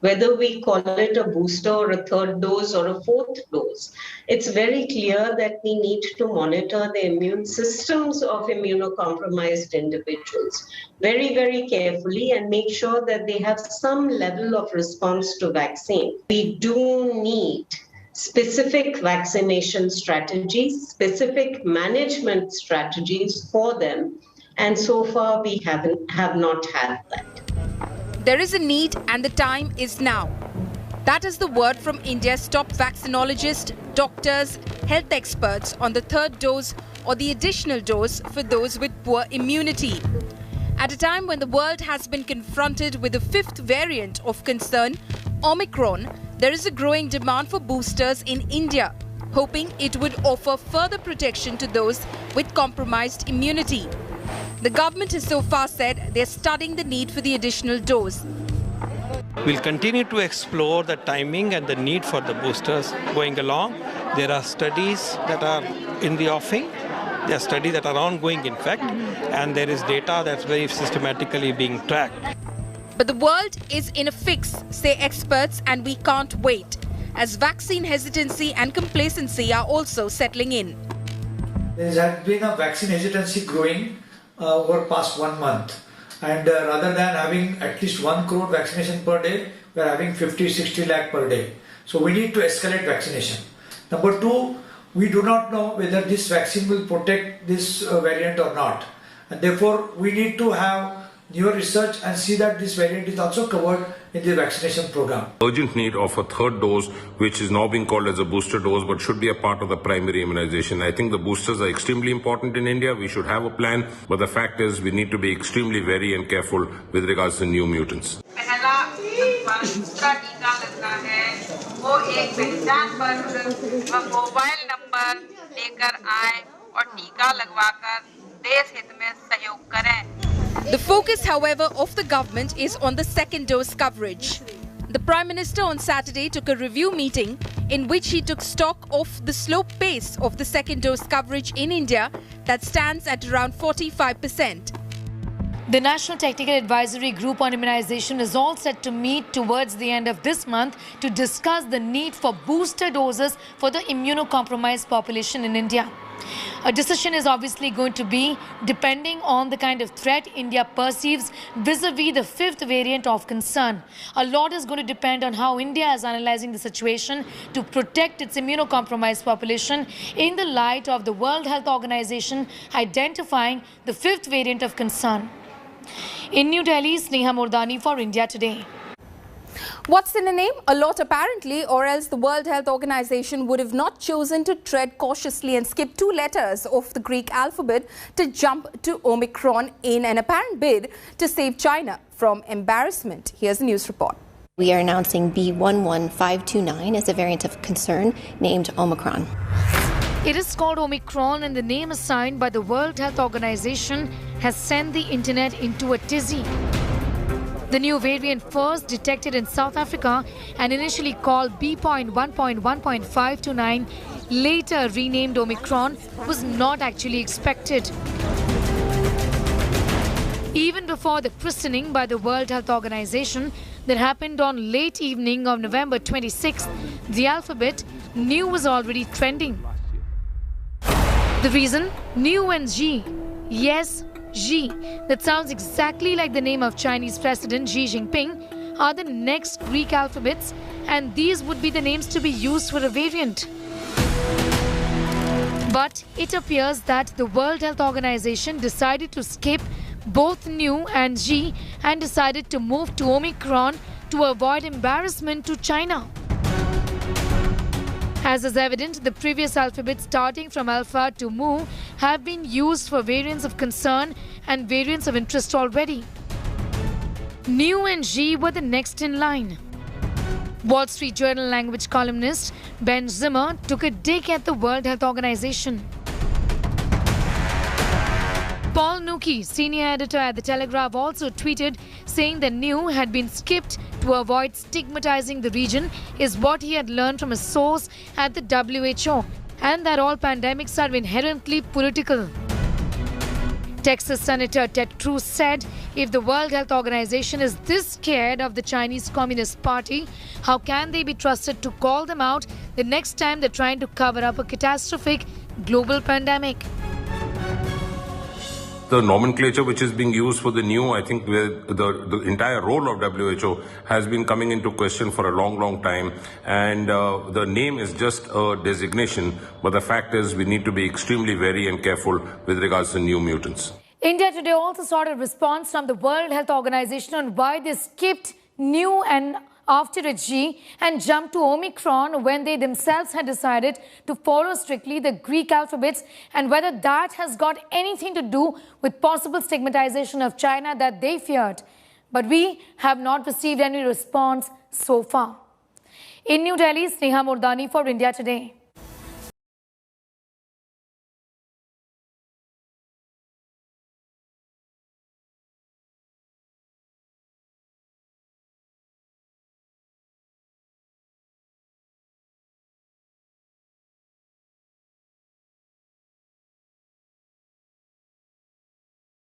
whether we call it a booster or a third dose or a fourth dose. It's very clear that we need to monitor the immune systems of immunocompromised individuals very, very carefully and make sure that they have some level of response to vaccine. We do need specific vaccination strategies, specific management strategies for them. And so far, we have not had that. There is a need and the time is now. That is the word from India's top vaccinologists, doctors, health experts on the third dose or the additional dose for those with poor immunity. At a time when the world has been confronted with the fifth variant of concern, Omicron, there is a growing demand for boosters in India, hoping it would offer further protection to those with compromised immunity. The government has so far said they're studying the need for the additional dose. We'll continue to explore the timing and the need for the boosters going along. There are studies that are in the offing. There are studies that are ongoing, in fact, and there is data that's very systematically being tracked. But the world is in a fix, say experts, and we can't wait, as vaccine hesitancy and complacency are also settling in. There has been a vaccine hesitancy growing over past 1 month. And rather than having at least 1 crore vaccination per day, we are having 50-60 lakh per day. So we need to escalate vaccination. Number 2, we do not know whether this vaccine will protect this variant or not. And therefore, we need to have newer research and see that this variant is also covered in the vaccination program. Urgent need of a third dose, which is now being called as a booster dose, but should be a part of the primary immunization. I think the boosters are extremely important in India. We should have a plan, but the fact is we need to be extremely wary and careful with regards to new mutants. The focus, however, of the government is on the second dose coverage. The Prime Minister on Saturday took a review meeting in which he took stock of the slow pace of the second dose coverage in India that stands at around 45%. The National Technical Advisory Group on Immunization is all set to meet towards the end of this month to discuss the need for booster doses for the immunocompromised population in India. A decision is obviously going to be depending on the kind of threat India perceives vis-a-vis the fifth variant of concern. A lot is going to depend on how India is analyzing the situation to protect its immunocompromised population in the light of the World Health Organization identifying the fifth variant of concern. In New Delhi, Sneha Murdani for India Today. What's in a name? A lot apparently, or else the World Health Organization would have not chosen to tread cautiously and skip 2 letters of the Greek alphabet to jump to Omicron in an apparent bid to save China from embarrassment. Here's the news report. We are announcing B11529 as a variant of concern named Omicron. It is called Omicron, and the name assigned by the World Health Organization has sent the internet into a tizzy. The new variant, first detected in South Africa and initially called B.1.1.529, later renamed Omicron, was not actually expected. Even before the christening by the World Health Organization that happened on late evening of November 26th, the alphabet new was already trending. The reason? New and G. Yes, Xi, that sounds exactly like the name of Chinese President Xi Jinping, are the next Greek alphabets, and these would be the names to be used for a variant. But it appears that the World Health Organization decided to skip both New and Xi and decided to move to Omicron to avoid embarrassment to China. As is evident, the previous alphabets starting from Alpha to Mu have been used for variants of concern and variants of interest already. New and Xi were the next in line. Wall Street Journal language columnist Ben Zimmer took a dig at the World Health Organization. Paul Nuki, senior editor at The Telegraph, also tweeted saying the new had been skipped to avoid stigmatizing the region is what he had learned from a source at the WHO, and that all pandemics are inherently political. Texas Senator Ted Cruz said If the World Health Organization is this scared of the Chinese Communist Party, how can they be trusted to call them out the next time they're trying to cover up a catastrophic global pandemic? The nomenclature which is being used for the new, I think the entire role of WHO has been coming into question for a long time. And the name is just a designation. But the fact is we need to be extremely wary and careful with regards to new mutants. India today also sought a response from the World Health Organization on why they skipped new and after a G and jumped to Omicron when they themselves had decided to follow strictly the Greek alphabets, and whether that has got anything to do with possible stigmatization of China that they feared. But we have not received any response so far. In New Delhi, Sneha Murdani for India Today.